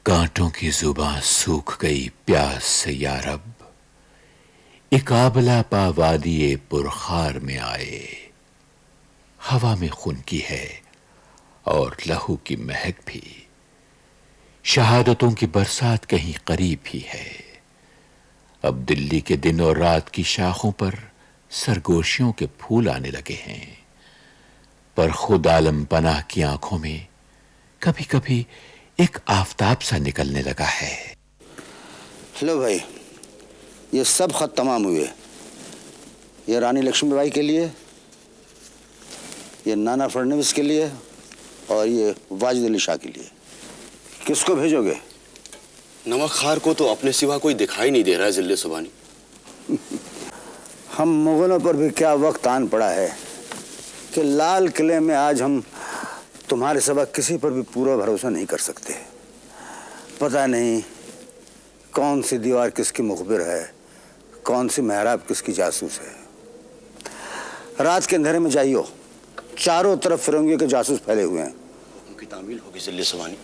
कांटों की जुबां सूख गई प्यास से या रब, एक आबला पा वादिये पुरखार में आए। हवा में खून की है और लहू की महक भी, शहादतों की बरसात कहीं करीब ही है। अब दिल्ली के दिन और रात की शाखों पर सरगोशियों के फूल आने लगे हैं, पर खुद आलम पनाह की आंखों में कभी कभी एक आफताब सा निकलने लगा है। लो भाई, ये सब खत तमाम हुए। ये रानी लक्ष्मीबाई के लिए, ये नाना फडणवीस के लिए और ये वाजिद अली शाह के लिए। किसको भेजोगे? नमक खार को तो अपने सिवा कोई दिखाई नहीं दे रहा है जिले सुबानी। हम मुगलों पर भी क्या वक्त आन पड़ा है कि लाल किले में आज हम तुम्हारे सिवा किसी पर भी पूरा भरोसा नहीं कर सकते। पता नहीं कौन सी दीवार किसकी मुखबिर है, कौन सी मेहराब किसकी जासूस है। रात के अंधेरे में जाइयो, चारों तरफ फिरंगियों के जासूस फैले हुए हैं। उनकी तामील होगी जिले सुबानी।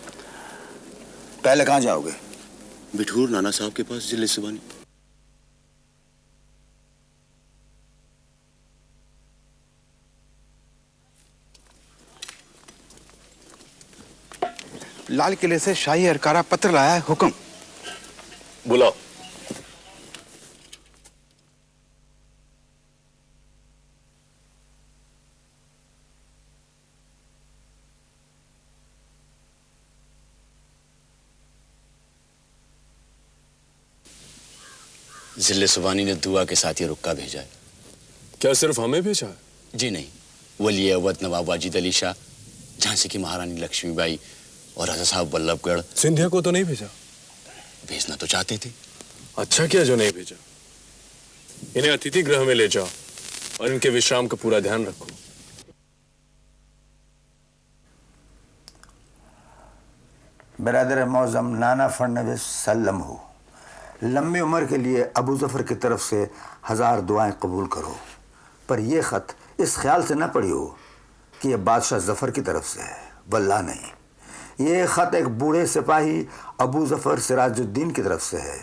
पहले कहाँ जाओगे? बिठूर नाना साहब के पास जिले सुबानी। लाल किले से शाही अरकारा पत्र लाया है। हुक्म। बुलाओ। जिले सुबानी ने दुआ के साथ ये रुक्का भेजा है। क्या सिर्फ हमें भेजा है? जी नहीं, वली अवध नवाब वाजिद अली शाह, झांसी की महारानी लक्ष्मीबाई और राजा साहब वल्लभगढ़। सिंधिया को तो नहीं भेजा? भेजना तो चाहते थे। अच्छा किया जो नहीं भेजा। इन्हें अतिथि गृह में ले जाओ और इनके विश्राम का पूरा ध्यान रखो। बिरादर मौजम नाना फडणवीस सल्लम हो, लंबी उम्र के लिए अबू जफर की तरफ से 1000 दुआएं कबूल करो। पर यह ख़त इस ख्याल से न पढ़ियो कि यह बादशाह जफर की तरफ से है, वल्लाह नहीं। ये ख़त एक बूढ़े सिपाही अबू जफर सिराजुद्दीन की तरफ से है,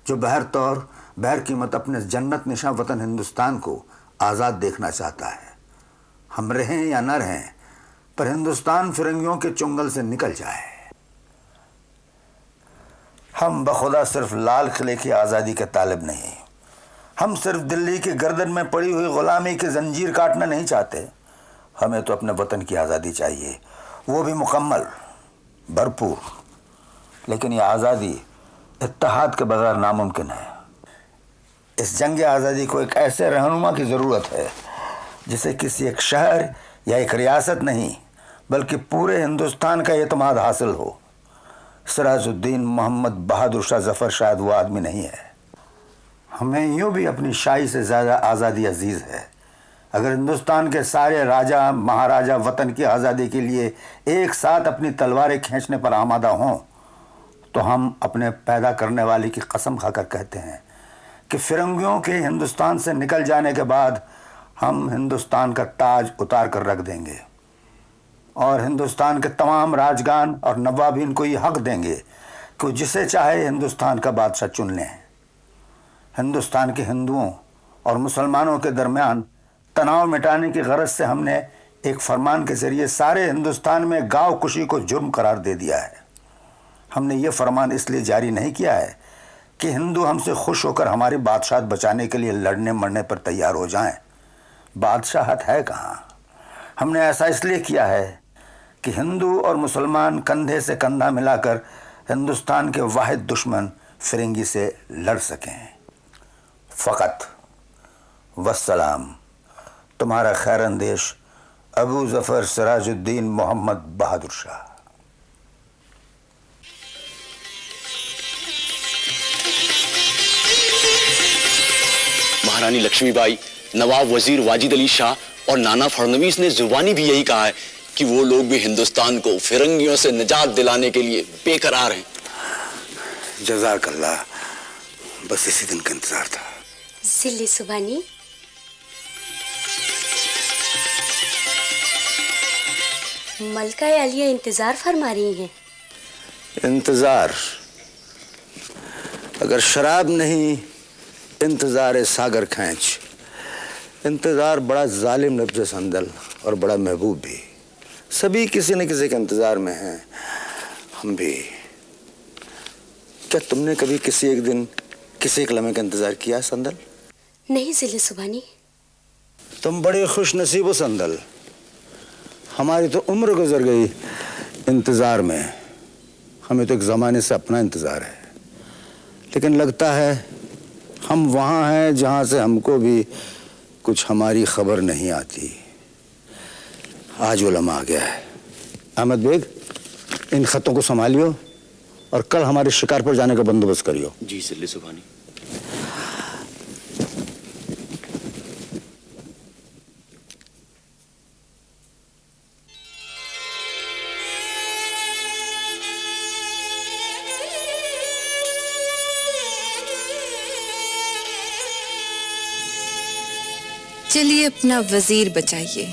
जो बहर तौर बहर कीमत अपने जन्नत निशा वतन हिंदुस्तान को आज़ाद देखना चाहता है। हम रहें या न रहें, पर हिंदुस्तान फिरंगियों के चुंगल से निकल जाए। हम बखुदा सिर्फ लाल किले की आज़ादी के तालिब नहीं, हम सिर्फ दिल्ली की गर्दन में पड़ी हुई ग़ुलामी की जंजीर काटना नहीं चाहते। हमें तो अपने वतन की आज़ादी चाहिए, वो भी मुकम्मल, भरपूर। लेकिन ये आज़ादी इत्तेहाद के बगैर नामुमकिन है। इस जंग आज़ादी को एक ऐसे रहनुमा की ज़रूरत है जिसे किसी एक शहर या एक रियासत नहीं, बल्कि पूरे हिंदुस्तान का एतमाद हासिल हो। सिराजुद्दीन मोहम्मद बहादुर शाह जफ़र शायद वो आदमी नहीं है। हमें यूँ भी अपनी शाही से ज़्यादा आज़ादी अजीज़ है। अगर हिंदुस्तान के सारे राजा महाराजा वतन की आज़ादी के लिए एक साथ अपनी तलवारें खींचने पर आमादा हों, तो हम अपने पैदा करने वाले की कसम खाकर कहते हैं कि फिरंगियों के हिंदुस्तान से निकल जाने के बाद हम हिंदुस्तान का ताज उतार कर रख देंगे और हिंदुस्तान के तमाम राजगान और नवाबीन को ये हक देंगे कि जिसे चाहे हिंदुस्तान का बादशाह चुन लें। हिंदुस्तान के हिंदुओं और मुसलमानों के दरमियान तनाव मिटाने की गरज से हमने एक फरमान के ज़रिए सारे हिंदुस्तान में गाँव कुशी को जुर्म करार दे दिया है। हमने ये फरमान इसलिए जारी नहीं किया है कि हिंदू हमसे खुश होकर हमारी बादशाहत बचाने के लिए लड़ने मरने पर तैयार हो जाएं। बादशाहत है कहाँ। हमने ऐसा इसलिए किया है कि हिंदू और मुसलमान कंधे से कंधा मिलाकर हिंदुस्तान के वाहिद दुश्मन फिरंगी से लड़ सकें। फ़कत वस्सलाम, तुम्हारा खैरअंदेश अबू जफ़र सिराजुद्दीन मोहम्मद बहादुर शाह। महारानी लक्ष्मीबाई, नवाब वजीर वाजिद अली शाह और नाना फडणवीस ने जुबानी भी यही कहा है कि वो लोग भी हिंदुस्तान को फिरंगियों से निजात दिलाने के लिए बेकरार हैं। जज़ाकल्लाह, बस इसी दिन का इंतजार था। जिले सुबानी, मलका आलिया इंतजार फरमा रही हैं। इंतजार, अगर शराब नहीं, इंतजार सागर खैंच। इंतजार बड़ा जालिम लफ्ज़ है संदल, और बड़ा महबूब भी। सभी किसी न किसी के इंतजार में हैं, हम भी। क्या तुमने कभी किसी एक दिन, किसी एक लम्हे का इंतजार किया संदल? नहीं जिले सुभानी। तुम बड़े खुश नसीब हो संदल। हमारी तो उम्र गुजर गई इंतजार में। हमें तो एक ज़माने से अपना इंतजार है, लेकिन लगता है हम वहाँ हैं जहाँ से हमको भी कुछ हमारी खबर नहीं आती। आज वो लम्हा आ गया है। अहमद बेग, इन खतों को संभालियो और कल हमारे शिकार पर जाने का बंदोबस्त करियो। जी जिले सुभानी। चलिए अपना वजीर बचाइए।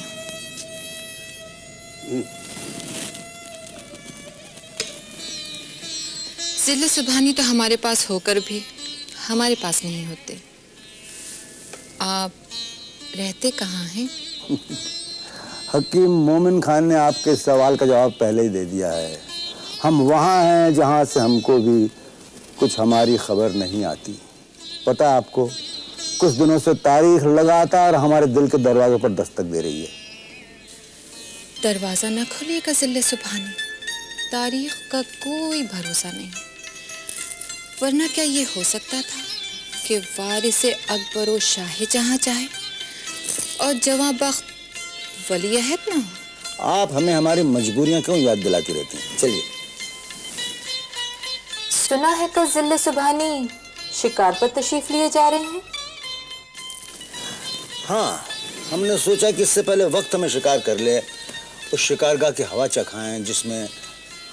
जिले सुभानी तो हमारे पास होकर भी हमारे पास नहीं होते। आप रहते कहाँ हैं? हकीम मोमिन खान ने आपके सवाल का जवाब पहले ही दे दिया है। हम वहाँ हैं जहाँ से हमको भी कुछ हमारी खबर नहीं आती। पता है आपको, कुछ दिनों से तारीख लगातार हमारे दिल के दरवाजे पर दस्तक दे रही है। दरवाजा न खुलेगा जिले सुभानी, तारीख का कोई भरोसा नहीं। वरना क्या ये हो सकता था कि वारिस अकबर शाह जहाँ चाहे और जवां बख्त वली अहद ना हो? आप हमें हमारी मजबूरियां क्यों याद दिलाती रहती हैं? चलिए। सुना है कल जिले सुभानी शिकार पर तशरीफ लिए जा रहे हैं। हाँ, हमने सोचा कि इससे पहले वक्त हमें शिकार कर ले, उस शिकारगाह की हवा चखाएं जिसमें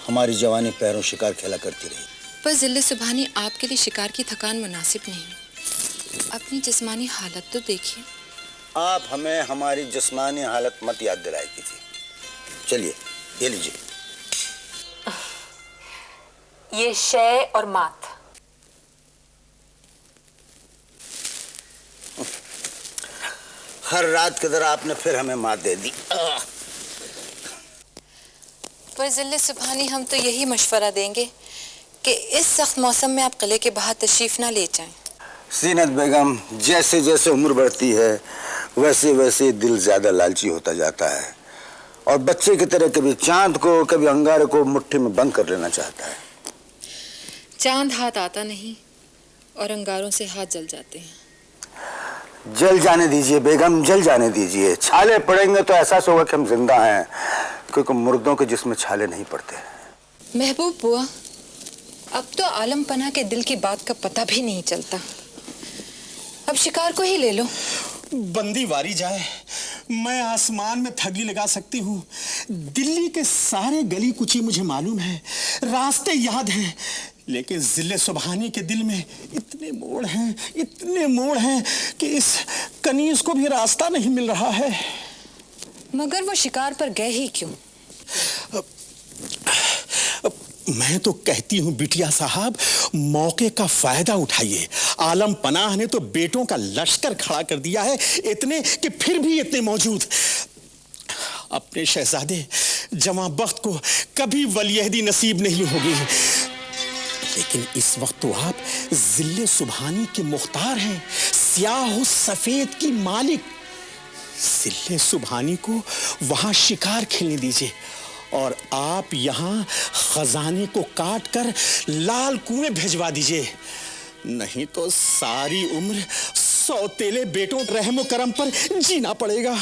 हमारी जवानी पैरों शिकार खेला करती रही। पर जिले सुभानी, आपके लिए शिकार की थकान मुनासिब नहीं। अपनी जिस्मानी हालत तो देखिए। आप हमें हमारी जिस्मानी हालत मत याद दिलाए कीजिए। चलिए, ये लीजिए। ये शय और मात। हर रात की तरह आपने फिर हमें मात दे दी। पर जिले सुभानी, हम तो यही मशवरा देंगे कि इस सख्त मौसम में आप किले के बाहर तशरीफ ना ले जाएं। जीनत बेगम, जैसे जैसे उम्र बढ़ती है वैसे वैसे दिल ज्यादा लालची होता जाता है और बच्चे की तरह कभी चांद को कभी अंगारे को मुट्ठी में बंद कर लेना चाहता है। चांद हाथ आता नहीं और अंगारों से हाथ जल जाते हैं। जल जाने दीजिए बेगम, जल जाने दीजिए। छाले पड़ेंगे तो एहसास होगा कि हम जिंदा हैं, क्योंकि मुर्दों के जिस्म छाले नहीं पड़ते। महबूब बुआ, अब तो आलम पना के दिल की बात का पता भी नहीं चलता। अब शिकार को ही ले लो। बंदी वारी जाए, मैं आसमान में ठगी लगा सकती हूँ। दिल्ली के सारे गली कुची मुझे मालूम है, रास्ते याद हैं, लेकिन जिले सुभानी के दिल में इतने मोड़ हैं कि इस कनीज को भी रास्ता नहीं मिल रहा है। मगर वो शिकार पर गए ही क्यों? मैं तो कहती हूँ बिटिया साहब, मौके का फायदा उठाइए। आलम पनाह ने तो बेटों का लश्कर खड़ा कर दिया है, इतने कि फिर भी इतने मौजूद। अपने शहजादे जवां बख्त को कभी वलीअहदी नसीब नहीं होगी, लेकिन इस वक्त तो आप जिले सुभानी के मुख्तार हैं, स्याह सफेद की मालिक। जिले सुभानी को वहां शिकार खेलने दीजिए और आप यहाँ खजाने को काट कर लाल कुएं भिजवा दीजिए, नहीं तो सारी उम्र सौतेले बेटों रहमो करम पर जीना पड़ेगा।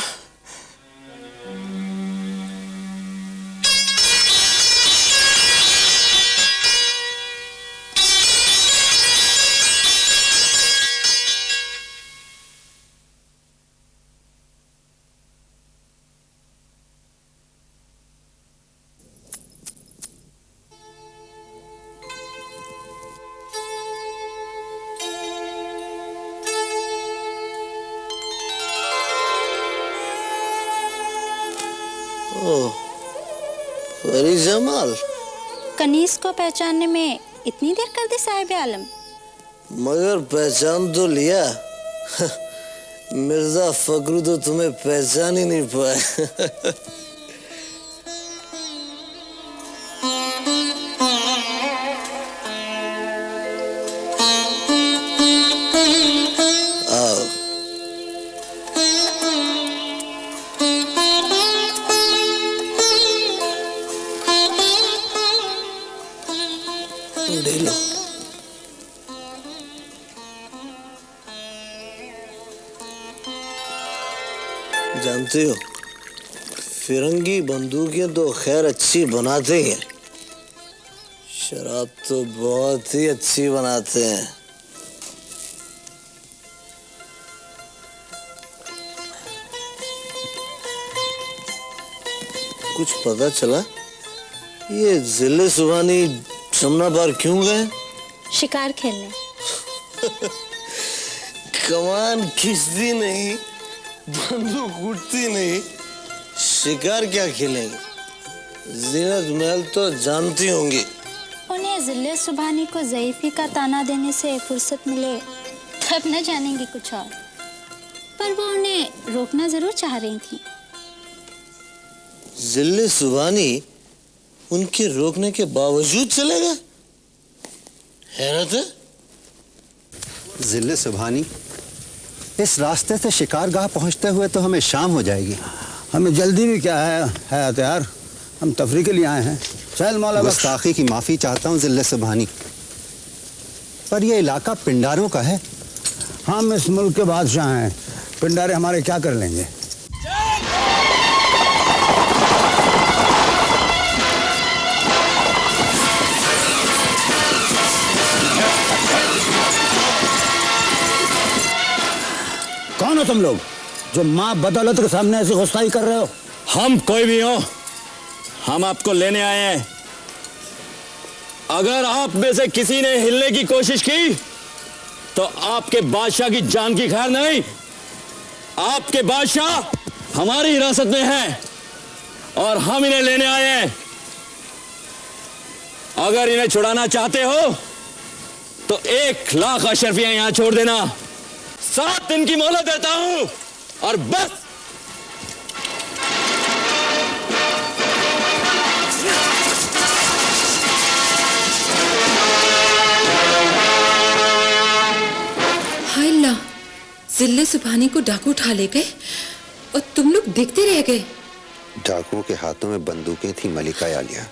परी जमाल, कनीज को पहचानने में इतनी देर कर दी साहिब आलम? मगर पहचान तो लिया। मिर्जा फकरू तो तुम्हें पहचान ही नहीं पाए। जानते हो, फिरंगी बंदूकें तो खैर अच्छी बनाते हैं, शराब तो बहुत ही अच्छी बनाते हैं। कुछ पता चला ये जिले सुभानी जमुना पार क्यों गए? शिकार खेलने। कमान खींचती नहीं, बंदूक उठती नहीं, शिकार क्या खेलेंगे? जीनत महल तो जानती होंगी। उन्हें जिले सुभानी को ज़ईफ़ी का ताना देने से फुर्सत मिले तब न जानेंगी कुछ और, पर वो उन्हें रोकना जरूर चाह रही थी। जिले सुभानी उनके रोकने के बावजूद चले गए? हैरत है। जिले सुभानी, इस रास्ते से शिकारगाह पहुंचते हुए तो हमें शाम हो जाएगी। हमें जल्दी भी क्या है यार, हम तफरी के लिए आए हैं। चल मौला बख्श। गुस्ताखी की माफ़ी चाहता हूँ जिले सुभानी, पर यह इलाका पिंडारों का है। हम इस मुल्क के बादशाह हैं, पिंडारे हमारे क्या कर लेंगे? कौन हो तुम लोग जो माँ बदौलत के सामने ऐसी गुस्ताखी कर रहे हो? हम कोई भी हो, हम आपको लेने आए हैं। अगर आप में से किसी ने हिलने की कोशिश की तो आपके बादशाह की जान की खैर नहीं। आपके बादशाह हमारी हिरासत में है और हम इन्हें लेने आए हैं। अगर इन्हें छुड़ाना चाहते हो तो 1 लाख अशरफियां यहां छोड़ देना। 7 दिन की मोहलत देता हूं और बस। हाय अल्लाह, जिले सुभानी को डाकू उठा ले गए और तुम लोग देखते रह गए। डाकुओं के हाथों में बंदूकें थी मलिका आलिया।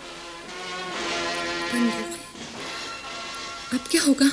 बंदूक, अब क्या होगा?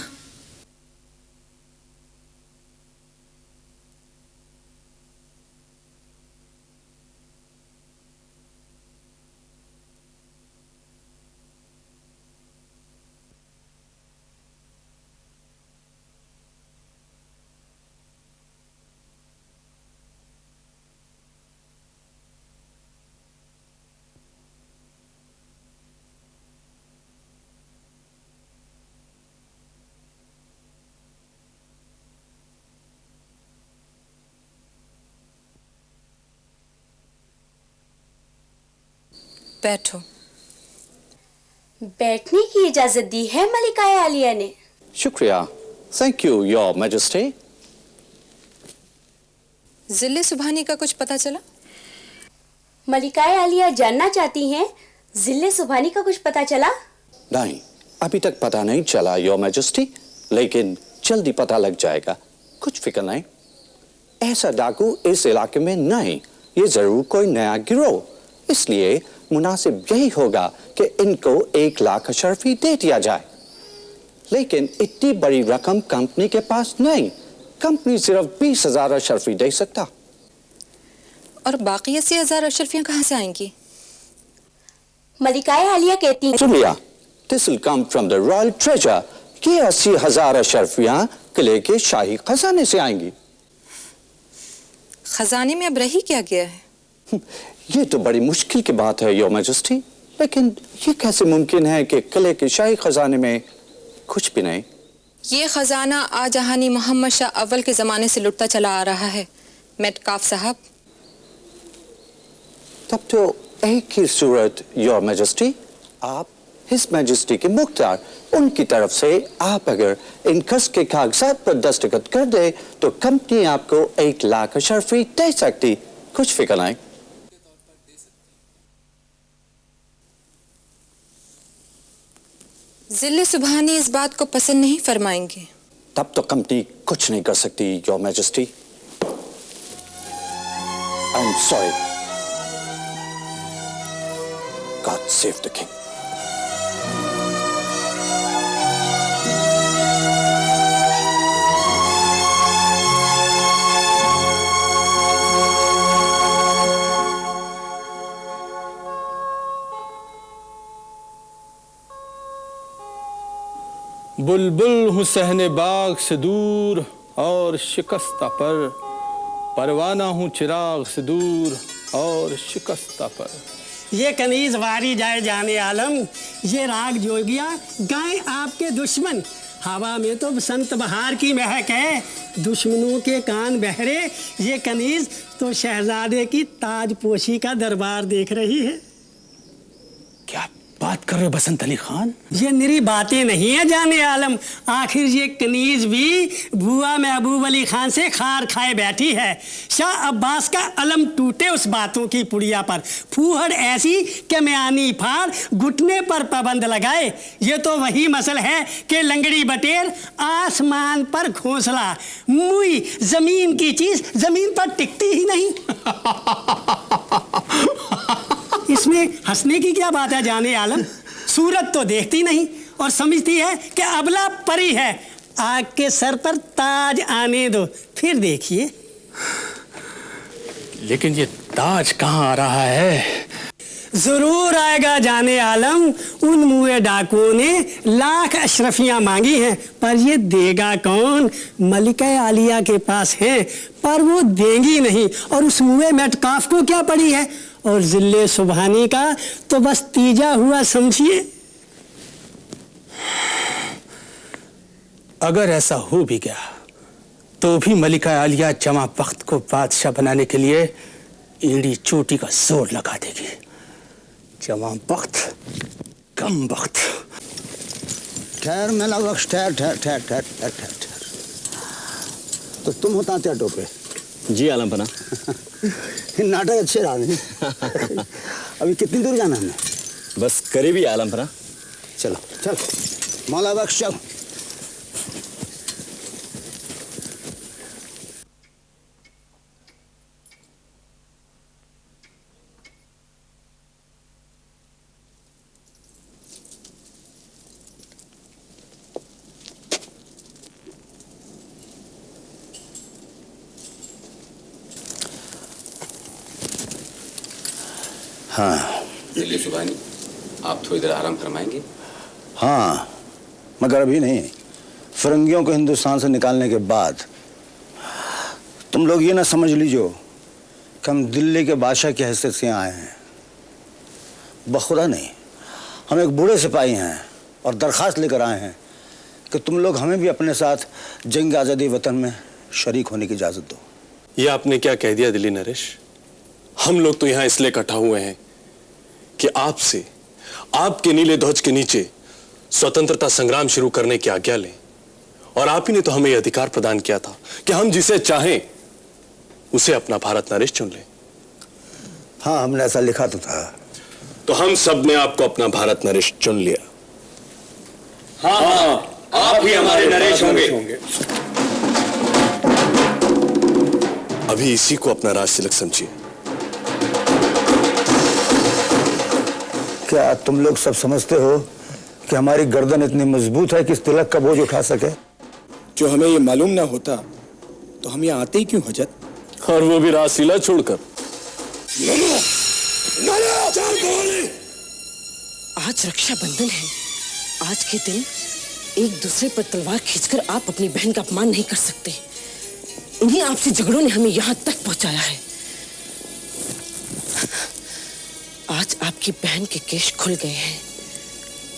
बैठो। बैठने की इजाजत दी है मलिका आलिया ने। शुक्रिया। Thank you your majesty. जिले सुभानी का कुछ पता चला? मलिका आलिया जानना चाहती हैं, जिले सुभानी का कुछ पता चला? नहीं, अभी तक पता नहीं चला योर मैजेस्टी, लेकिन जल्दी पता लग जाएगा। कुछ फिक्र नहीं। ऐसा डाकू इस इलाके में नहीं, ये जरूर कोई नया गिरोह, इसलिए मुनासिब यही होगा कि इनको 1 लाख अशरफी दे दिया जाए। लेकिन इतनी बड़ी रकम कंपनी के पास नहीं, कंपनी सिर्फ 20,000 अशरफी दे सकता। और बाकी 80,000 अशरफियां कहां से आएंगी? मलिका आलिया कहती हैं, सुनिया, this will come from the royal treasure, कि 80,000 अशरफियां किले के शाही खजाने से आएंगी। खजाने में अब रही क्या गया है? ये तो बड़ी मुश्किल की बात है योर मैजेस्टी, लेकिन ये कैसे मुमकिन है कि किले के शाही खजाने में कुछ भी नहीं? ये खजाना आजहानी मोहम्मद शाह अव्वल के जमाने से लुटता चला आ रहा है मेटकाफ साहब। तब तो एक ही सूरत योर मैजेस्टी, आप हिज मैजेस्टी के मुख्तार, उनकी तरफ से आप अगर इन कस के कागजात पर दस्तखत कर दे तो कंपनी आपको 1 लाख अशरफी दे सकती। कुछ फिक्र नहीं। जिले सुबहानी इस बात को पसंद नहीं फरमाएंगे। तब तो कंपनी कुछ नहीं कर सकती, your majesty. I am sorry. God save the king. बुलबुल हूँ सहने बाग से दूर और शिकस्ता पर, परवाना हूँ चिराग से दूर और शिकस्ता पर। ये कनीज वारी जाए जाने आलम, ये राग जोगिया गाएं आपके दुश्मन। हवा में तो बसंत बहार की महक है, दुश्मनों के कान बहरे। ये कनीज तो शहजादे की ताजपोशी का दरबार देख रही है। क्या बात कर रहे हो बसंत अली खान? ये निरी बातें नहीं है जाने आलम, आखिर ये कनीज भी बुआ महबूब अली खान से खार खाए बैठी है। शाह अब्बास का अलम टूटे उस बातों की पुड़िया पर, फूहड़ ऐसी कि म्यानी फार घुटने पर पाबंद लगाए। ये तो वही मसल है कि लंगड़ी बटेर आसमान पर घोंसला, मुई जमीन की चीज जमीन पर टिकती ही नहीं। इसमें हंसने की क्या बात है जाने आलम? सूरत तो देखती नहीं और समझती है कि अबला परी है। आग के सर पर ताज आने दो, फिर देखिए। लेकिन ये ताज कहाँ आ रहा है? जरूर आएगा जाने आलम। उन मुए डाकुओं ने लाख अशरफियां मांगी हैं, पर ये देगा कौन? मलिका आलिया के पास है, पर वो देंगी नहीं। और उस मुए मेटकाफ को क्या पड़ी है? और जिले सुबहानी का तो बस तीजा हुआ समझिए। अगर ऐसा हो भी गया तो भी मलिका आलिया जमा बख्त को बादशाह बनाने के लिए ईड़ी चोटी का जोर लगा देगी। जमा बख्त कम बख्त। ठहर मेला बख्श, ठहर ठहर ठहर ठहर ठहर ठहर। तो तुम होता क्या टोपे? जी आलम पना। नाटक अच्छे रहा नहीं। अभी कितनी दूर जाना है? बस करीबी आलम पना। चलो चल मौला बख्श चल। हाँ जिले सुबहानी, आप थोड़ी देर आराम फरमाएंगे? हाँ, मगर अभी नहीं। फिरंगियों को हिंदुस्तान से निकालने के बाद तुम लोग ये ना समझ लीजिए कि हम दिल्ली के बादशाह की हैसियत से आए हैं। बखुदा नहीं, हम एक बूढ़े सिपाही हैं और दरख्वास्त लेकर आए हैं कि तुम लोग हमें भी अपने साथ जंग आज़ादी वतन में शरीक होने की इजाज़त दो। ये आपने क्या कह दिया दिल्ली नरेश? हम लोग तो यहाँ इसलिए इकट्ठा हुए हैं कि आपसे, आपके नीले ध्वज के नीचे स्वतंत्रता संग्राम शुरू करने की आज्ञा लें। और आप ही ने तो हमें यह अधिकार प्रदान किया था कि हम जिसे चाहें उसे अपना भारत नरेश चुन लें। हाँ, हमने ऐसा लिखा तो था। तो हम सब ने आपको अपना भारत नरेश चुन लिया। हाँ, आप ही हमारे नरेश होंगे। अभी इसी को अपना राज तिलक समझिए। क्या तुम लोग सब समझते हो कि हमारी गर्दन इतनी मजबूत है कि इस तिलक का बोझ उठा सके? जो हमें ये मालूम ना होता तो हम यहाँ आते ही क्यों हजरत? और वो भी रासलीला छोड़कर। आज रक्षाबंधन है। आज के दिन एक दूसरे पर तलवार खींचकर आप अपनी बहन का अपमान नहीं कर सकते। इन्हीं आपसी झगड़ों ने हमें यहाँ तक पहुंचाया है। आज आपकी बहन के केश खुल गए हैं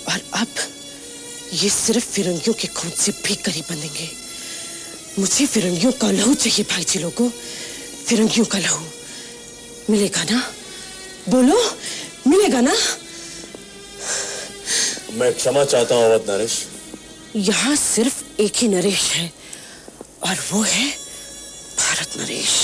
और अब ये सिर्फ फिरंगियों के खून से भी करीब बनेंगे। मुझे फिरंगियों का लहू चाहिए भाई जी लोगों, फिरंगियों का लहू। मिलेगा ना? बोलो, मिलेगा ना? मैं क्षमा चाहता हूं अवध नरेश। यहाँ सिर्फ एक ही नरेश है और वो है भारत नरेश।